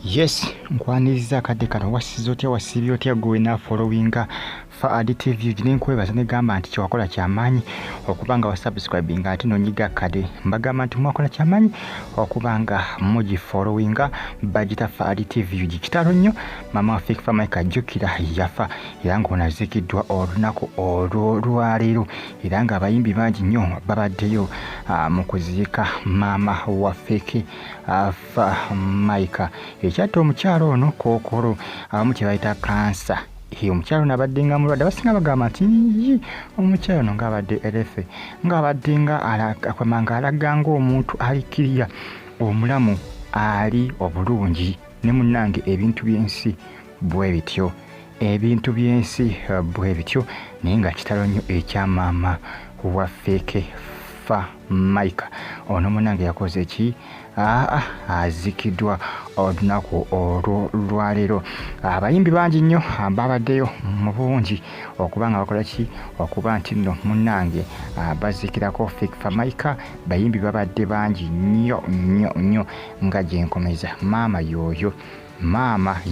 Yes, nkwaniriza kadde kano wasizo tya wasibyo tya gwe na followinga fa TV jinenkwebaza ne gamba nti kyakola kyamaanyi okubanga wa subscribing ati nonyiga kade mbagamba nti mwakola kyamaanyi okubanga muji followinga bagita fa TV kitalo nnyo mama wa Fik Fameica jukira yafa era ng'onazikiddwa olunaku olwaleero era nga abayimbi bangi nnyo babaddeyo mu kuziika maama wa Fik Fameica ekyatta omukyalo ono kookolo abamu kye bayita kansa omukyalo nabadde nga mulwadde abasinga bagamba nti omukyalo ono ng'abadde erefe ng'abadde nga akwamanga alaga ng'omuntu alikiriya omulamu ali obulungi ne munnange ebintu by'ensi bwe bityo naye nga kitalo nnyo ekya maama wa Fik Fameica ono munnange yakoze ki azikiddwa olunaku olwaleero abayimbi bangi nnyo babaddeyo mu bungi okuba nga bakola ki okuba nti nno munnange bazikirako Fik Fameica bayimbi babadde bangi nnyo nga gyenkomeza maama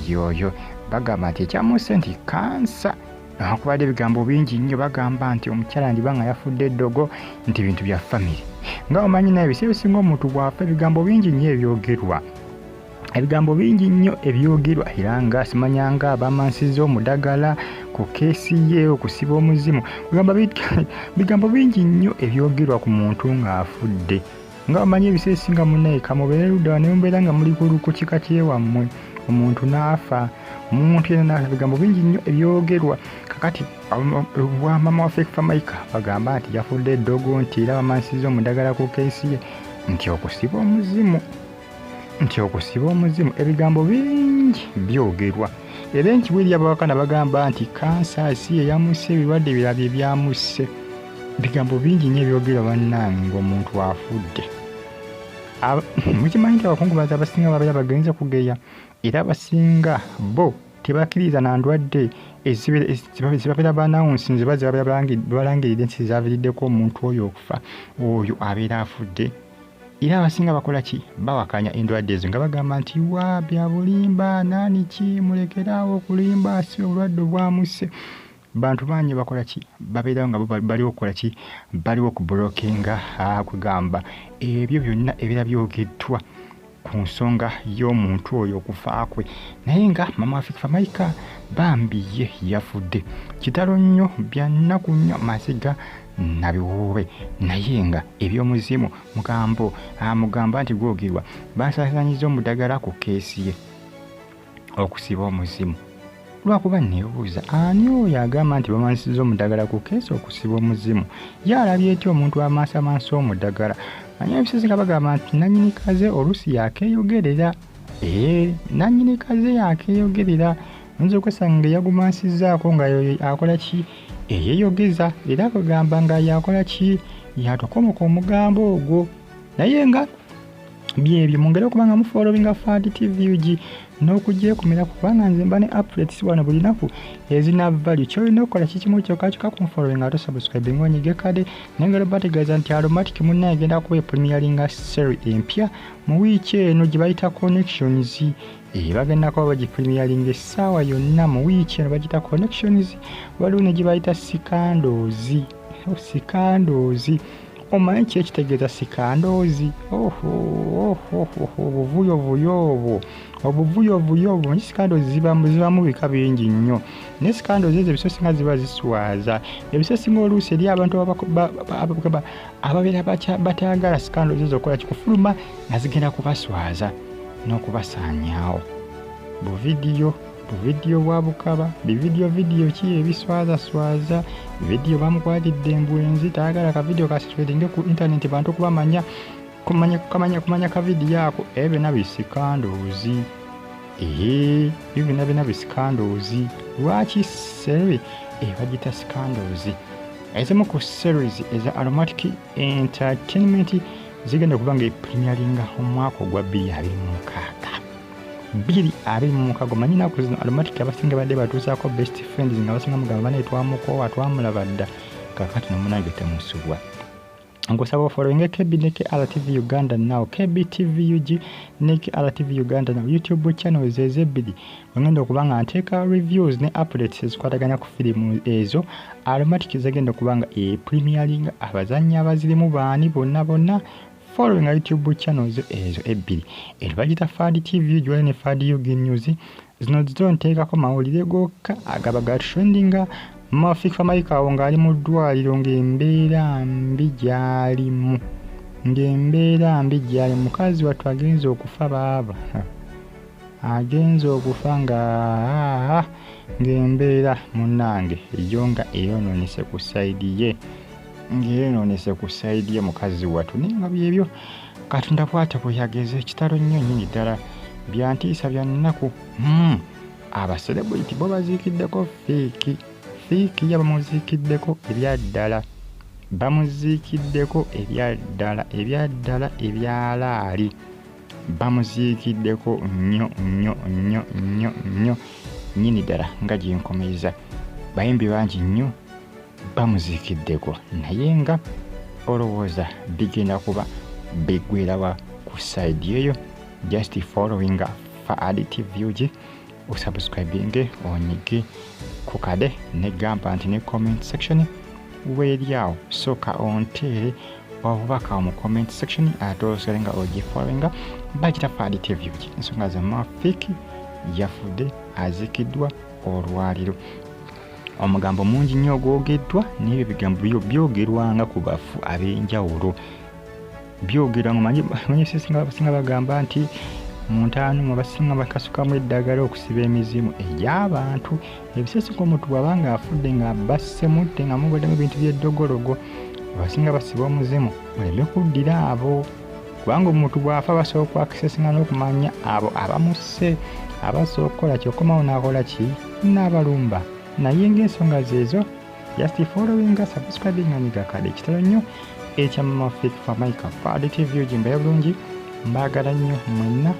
yooyo bagamba nti ekyamuse nti kansa akubadde ebigambo bingi nnyo bagamba nti omukyala ndibanga yafudde eddogo nti bintu bya famire nga omanyi naye biseera bisinga omuntu bwafa ebigambo bingi nnyo ebyogerwa era nga simanyanga abamansiza omudagala ku keesi ye okusiba omuzimu bigambo bingi nnyo ebyogerwa ku muntu ng'afudde nga omanyi ebiseera bisinga munaye kamubeere ludda ne mubeera nga muli ku kika kyewammwe omuntu n'afa omuntu yena bigambo bingi nnyo ebyogerwa kakati wa maama wa Fik Fameica bagamba nti yafudde eddogo nti era bamansiza omudagala ku keesi ye nti okusiba omuzimu ebigambo bingi byogerwa era enkibweri abawakana bagamba nti kansa si eyamuse ebirwadde ebirala ebyamuse bigambo bingi nnyo ebyogerwa bannange ng'omuntu afudde mukimanyi nti abakungubazi abasinga babeera bagenze kugeya era abasinga bo tebakkiriza na ndwadde ezibabeera banawunsi nze balangirira ensi zaviiriddeko omuntu oyo okufa oyo abeera afudde era abasinga bakola ki bawakanya endwadde ezo nga bagamba nti bya bulimba naani ki mulekeraawo okulimba si obulwadde obwamuse bantu bangi bakola ki babeerawo nga baliwo okukola ki baliwo okubulokinga kugamba ebyo byonna ebiera byogeddwa ku nsonga y'omuntu oyo okufa kwe naye nga maama wa Fik Fameica bambi ye yafudde kitalo nnyo bya nnaku nnyo masiga nabiwoobe naye nga eby'omuzimu mugamba nti gwogerwa basaasanyiza omudagala ku keesi ye okusiba omuzimu lwakuba neebuuza ani oyo agamba nti bamansiza omudagala ku keesi okusiba omuzimu yalabye ety omuntu amaasamansa omudagala anya ebiseera nga bagamba nti nannyini kaze oluusi yakeeyogerera oyinza okwesanga yagumansizaako nga akola ki eyeeyogeza era akugamba nga yakola ki yatokomoka omugambo ogwo naye nga byebyo mungere okubanga mufollowinga Fadi TV n'okugyekumira kubanga nze mba ne updates wano buli naku ezina value kyolina okukola kikimu kyokka kumfollowinga ate subscribing onyige kade nengero bategeeza nti Aromatic munnaye agenda kuba premieringa series empya mu wiiki eno gye bayita connections bagenda kuba bagipremieringa essaawa yonna mu wiiki eno bagita connections waliwo ne gye bayita sikandozi omanyi ki ekitegeeza sikandoozi obuvuyovuyo manyi sikandoozi zibamu bika bingi nnyo naye sikandoozi ezo ebiso singa ziba ziswaza ebiso singa oluusi eri abantu ababeera batayagala sikandoozi ezo okukola kikufuluma nga zigenda kubaswaza n'okubasaanyaawo buvidiyo bwa bukaba bividiyo ki ebiswaza vidiyo bamukwatidde embwenzi tayagala akavidiyo kasitwetinge ku internet bantu kumanya kavidiyo ako byonna bisikandoozi byonna bisikandoozi lwaki series bagita sikandoozi ezimu ku series eza Aromatic Entertainment zigenda okuba nga premieringa omwaka ogwa 2026 manyi naku zino Aromatic abasinga badde batuusaako best friends nga basinga mugamba bane twamukoowa twamulaba dda kakati nomunange temusubwa ngusaba following KB ne RTV Uganda now, KBTVUG ne RTV Uganda now, YouTube channel zezebiri ngenda okubanga nteeka reviews ne updates ezikwataganya ku firimu ezo, automatic zagenda okubanga premiering abazanyi abazirimu baani bonna following YouTube channels ezo ebbiri. Bagita Fad TV Gulwanye ne Fad UG News, zino zonteekako mawulire gokka agaba ga trendinga. Fik Fameica awo ng'ali mu ddwaliro ng'embeera mbi gy'alimu, mukazi wattu agenza okufa baaba, agenza okufa ng'embeera munnange yo nga eyonoonese ku sayidi ye, mukazi wattu. Naye nga byebyo Katonda bw'atyo bwe yageze, kitalo nnyo nnyini ddala, bya ntiisa bya nnaku. Abaselebrity bo baziikiddeko Fik bamuziikiddeko ebyaddala ebyalaali, bamuziikiddeko nnyo nnyini ddala nga gyenkomeeza. Bayimbi bangi nnyo bamuziikiddeko, naye nga olowooza bigenda kuba biggweerawa ku sayidi eyo. Just following Fad TV, usubscribinge onyige ku kade negamba nti ne comment section weeryawo sooka onteere obubaka mu comment section ate osobolenga ogifollowinga. Bagita Fad TV, ensonga z'amma Fik yafudde aziikiddwa olwaliro. Omugambo mungi nnyo ogwogeddwa, n'ebyo bigambo byogerwanga ku bafu ab'enjawulo, byogerwanga. Manyi singa bagamba nti mu ntaano mwe basinga bakasukamu eddagala okusiba emizimu egy'abantu. Ebiseseko omuntu bw'abanga afudde nga bassemutte nga mubaddemu ebintu by'eddogologo, abasinga basiba omuzimu, oleme kuddira abo, kubanga omuntu bw'afa basobola okwakisesinga n'okumanya abo abamusse, abasobola okukola kyokomawo n'akola ki, n'abalumba. Naye ng'ensonga zeezo, just following, subscribing nga kade kitalo nnyo ekya Fik Fameica Fad TV. Mbaye bulungi, mbaagala nnyo mwenna.